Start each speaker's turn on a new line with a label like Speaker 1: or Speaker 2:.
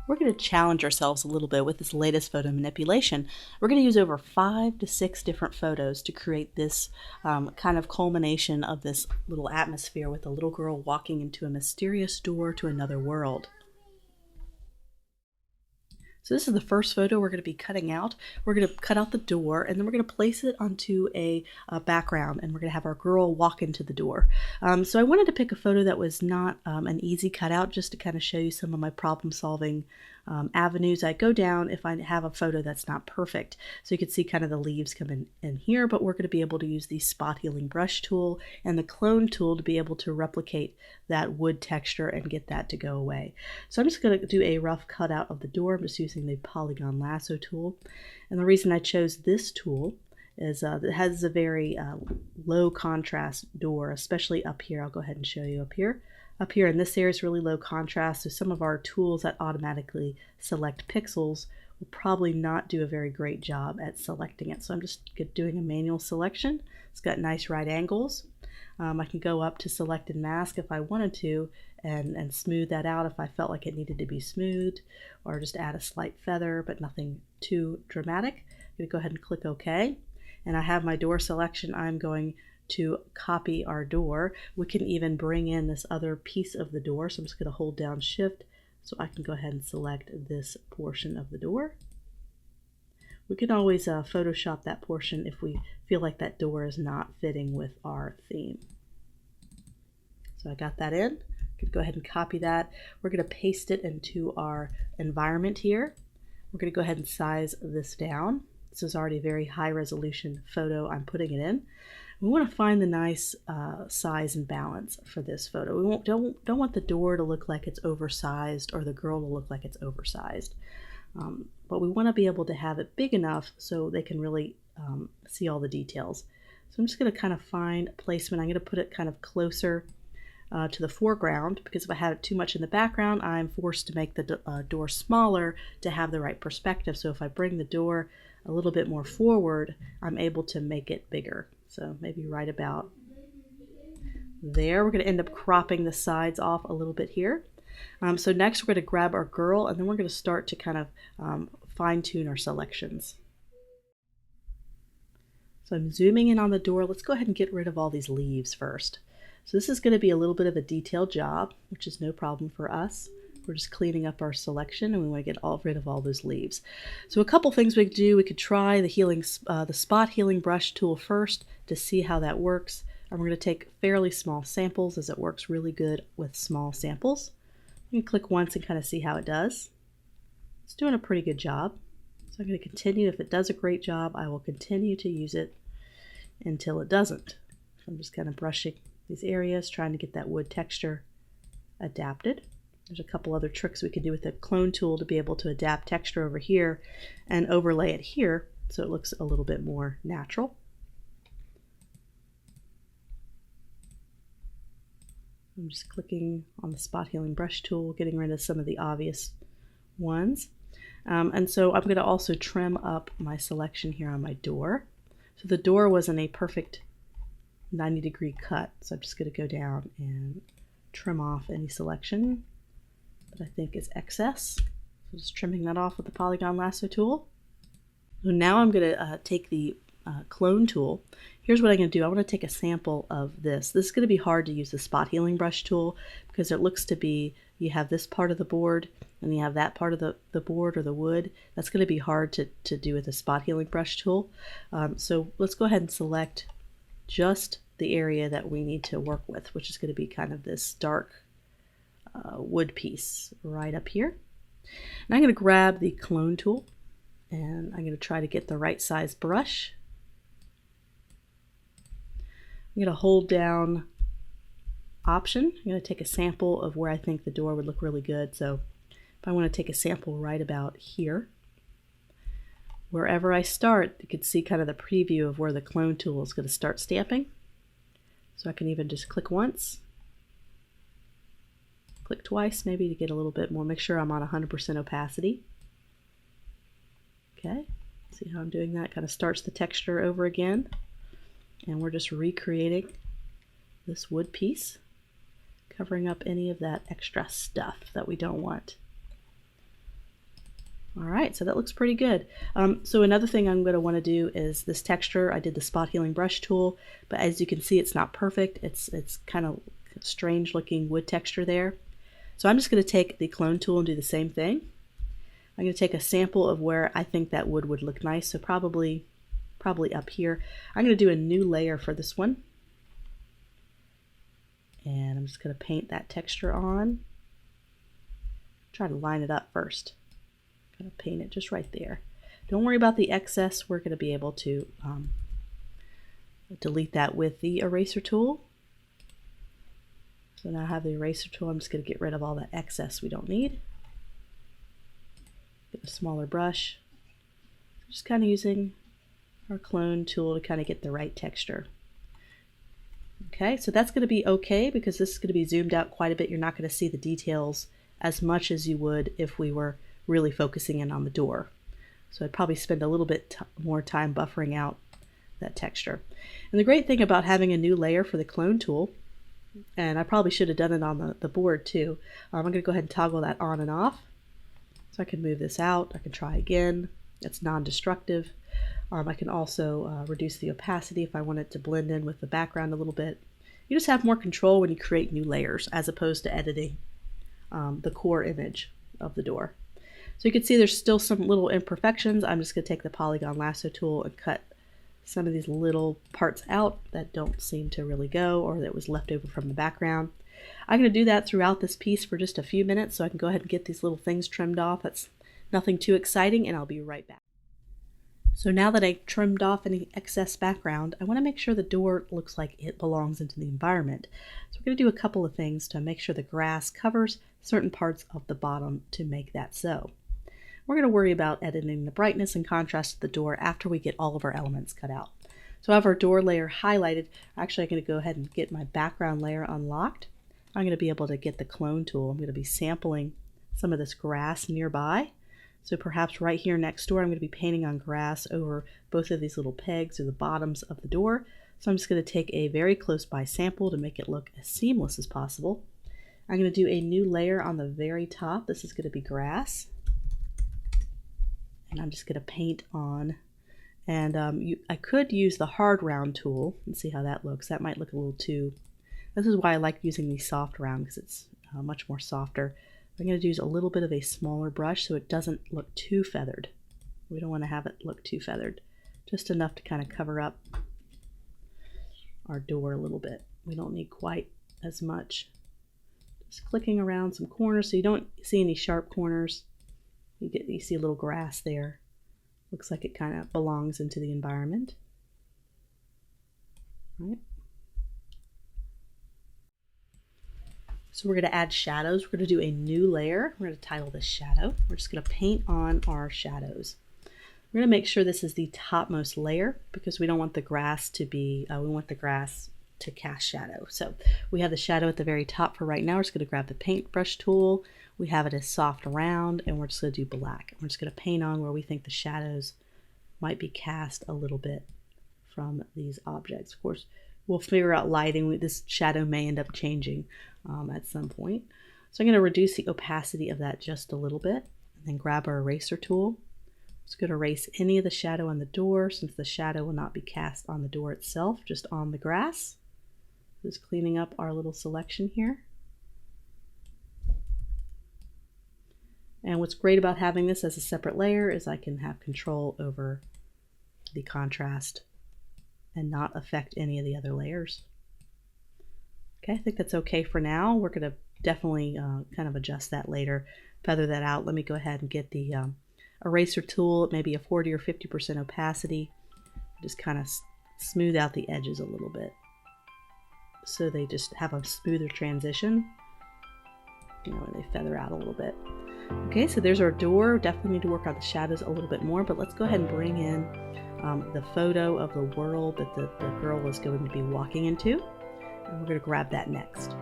Speaker 1: we're going to challenge ourselves a little bit with this latest photo manipulation. We're going to use over 5 to 6 different photos to create this kind of culmination of this little atmosphere with a little girl walking into a mysterious door to another world. So this is the first photo we're going to be cutting out. We're going to cut out the door, and then we're going to place it onto a background, and we're going to have our girl walk into the door. So I wanted to pick a photo that was not an easy cutout, just to kind of show you some of my problem solving avenues I go down if I have a photo that's not perfect. So you can see kind of the leaves come in here, but we're going to be able to use the spot healing brush tool and the clone tool to be able to replicate that wood texture and get that to go away. So I'm just going to do a rough cutout of the door. I'm just using the polygon lasso tool. And the reason I chose this tool is it has a very low contrast door, especially up here. I'll go ahead and show you up here. Up here in this area is really low contrast, so some of our tools that automatically select pixels will probably not do a very great job at selecting it. So I'm just doing a manual selection. It's got nice right angles. I can go up to select and mask if I wanted to and smooth that out if I felt like it needed to be smoothed, or just add a slight feather, but nothing too dramatic. I'm going to go ahead and click OK. And I have my door selection. I'm going to copy our door. We can even bring in this other piece of the door. So I'm just going to hold down Shift so I can go ahead and select this portion of the door. We can always Photoshop that portion if we feel like that door is not fitting with our theme. So I got that in. Could go ahead and copy that. We're going to paste it into our environment here. We're going to go ahead and size this down. This is already a very high resolution photo I'm putting it in. We want to find the nice size and balance for this photo. We don't want the door to look like it's oversized or the girl to look like it's oversized. But we want to be able to have it big enough so they can really see all the details. So I'm just going to kind of find placement. I'm going to put it kind of closer to the foreground, because if I have it too much in the background, I'm forced to make the door smaller to have the right perspective. So if I bring the door a little bit more forward, I'm able to make it bigger. So maybe right about there. We're going to end up cropping the sides off a little bit here. So next we're going to grab our girl, and then we're going to start to kind of fine-tune our selections. So I'm zooming in on the door. Let's go ahead and get rid of all these leaves first. So this is going to be a little bit of a detailed job, which is no problem for us. We're just cleaning up our selection, and we want to get rid of all those leaves. So a couple things we could do. We could try the spot healing brush tool first to see how that works. And we're going to take fairly small samples, as it works really good with small samples. You can click once and kind of see how it does. It's doing a pretty good job. So I'm going to continue. If it does a great job, I will continue to use it until it doesn't. So I'm just kind of brushing these areas, trying to get that wood texture adapted. There's a couple other tricks we can do with the clone tool to be able to adapt texture over here and overlay it here so it looks a little bit more natural. I'm just clicking on the spot healing brush tool, getting rid of some of the obvious ones. And so I'm going to also trim up my selection here on my door. So the door wasn't a perfect 90-degree cut, so I'm just going to go down and trim off any selection that I think is excess. So just trimming that off with the polygon lasso tool. So now I'm going to take the clone tool. Here's what I'm going to do. I want to take a sample of this. This is going to be hard to use the spot healing brush tool, because it looks to be, you have this part of the board and you have that part of the board or the wood. That's going to be hard to do with the spot healing brush tool. So let's go ahead and select just the area that we need to work with, which is going to be kind of this dark wood piece right up here. And I'm going to grab the clone tool, and I'm going to try to get the right size brush. I'm going to hold down Option. I'm going to take a sample of where I think the door would look really good. So if I want to take a sample right about here, wherever I start, you can see kind of the preview of where the clone tool is going to start stamping. So I can even just click once, click twice maybe to get a little bit more, make sure I'm on 100% opacity. Okay, see how I'm doing that? Kind of starts the texture over again, and we're just recreating this wood piece, covering up any of that extra stuff that we don't want. All right, so that looks pretty good. So another thing I'm going to want to do is this texture. I did the spot healing brush tool, but as you can see, it's not perfect. It's kind of strange looking wood texture there. So I'm just going to take the clone tool and do the same thing. I'm going to take a sample of where I think that wood would look nice, so probably up here. I'm going to do a new layer for this one. And I'm just going to paint that texture on. Try to line it up first. I'm going to paint it just right there. Don't worry about the excess. We're going to be able to delete that with the eraser tool. So now I have the eraser tool. I'm just going to get rid of all that excess we don't need. Get a smaller brush. Just kind of using our clone tool to kind of get the right texture. Okay, so that's going to be okay because this is going to be zoomed out quite a bit. You're not going to see the details as much as you would if we were really focusing in on the door. So I'd probably spend a little bit more time buffering out that texture. And the great thing about having a new layer for the clone tool, and I probably should have done it on the board too, I'm going to go ahead and toggle that on and off. So I can move this out, I can try again, it's non-destructive. I can also reduce the opacity if I want it to blend in with the background a little bit. You just have more control when you create new layers as opposed to editing the core image of the door. So you can see there's still some little imperfections. I'm just going to take the polygon lasso tool and cut some of these little parts out that don't seem to really go or that was left over from the background. I'm going to do that throughout this piece for just a few minutes so I can go ahead and get these little things trimmed off. That's nothing too exciting, and I'll be right back. So now that I trimmed off any excess background, I want to make sure the door looks like it belongs into the environment. So we're going to do a couple of things to make sure the grass covers certain parts of the bottom to make that so. We're going to worry about editing the brightness and contrast of the door after we get all of our elements cut out. So I have our door layer highlighted. Actually, I'm going to go ahead and get my background layer unlocked. I'm going to be able to get the clone tool. I'm going to be sampling some of this grass nearby. So perhaps right here next door, I'm going to be painting on grass over both of these little pegs or the bottoms of the door. So I'm just going to take a very close by sample to make it look as seamless as possible. I'm going to do a new layer on the very top. This is going to be grass. And I'm just going to paint on. And I could use the hard round tool and see how that looks. That might look a little too... This is why I like using the soft round because it's much more softer. I'm going to use a little bit of a smaller brush so it doesn't look too feathered. We don't want to have it look too feathered. Just enough to kind of cover up our door a little bit. We don't need quite as much. Just clicking around some corners so you don't see any sharp corners. You see a little grass there. Looks like it kind of belongs into the environment. All right. So we're going to add shadows. We're going to do a new layer. We're going to title this shadow. We're just going to paint on our shadows. We're going to make sure this is the topmost layer because we don't want the grass to be, we want the grass to cast shadow. So we have the shadow at the very top for right now. We're just going to grab the paintbrush tool. We have it as soft round and we're just going to do black. We're just going to paint on where we think the shadows might be cast a little bit from these objects. Of course, we'll figure out lighting. This shadow may end up changing at some point. So I'm going to reduce the opacity of that just a little bit and then grab our eraser tool. Just going to erase any of the shadow on the door since the shadow will not be cast on the door itself, just on the grass. Just cleaning up our little selection here. And what's great about having this as a separate layer is I can have control over the contrast and not affect any of the other layers. Okay, I think that's okay for now. We're going to definitely kind of adjust that later, feather that out. Let me go ahead and get the eraser tool at maybe a 40 or 50% opacity. Just kind of smooth out the edges a little bit so they just have a smoother transition, you know, and they feather out a little bit. Okay, so there's our door. Definitely need to work on the shadows a little bit more, but let's go ahead and bring in the photo of the world that the girl is going to be walking into. And we're going to grab that next.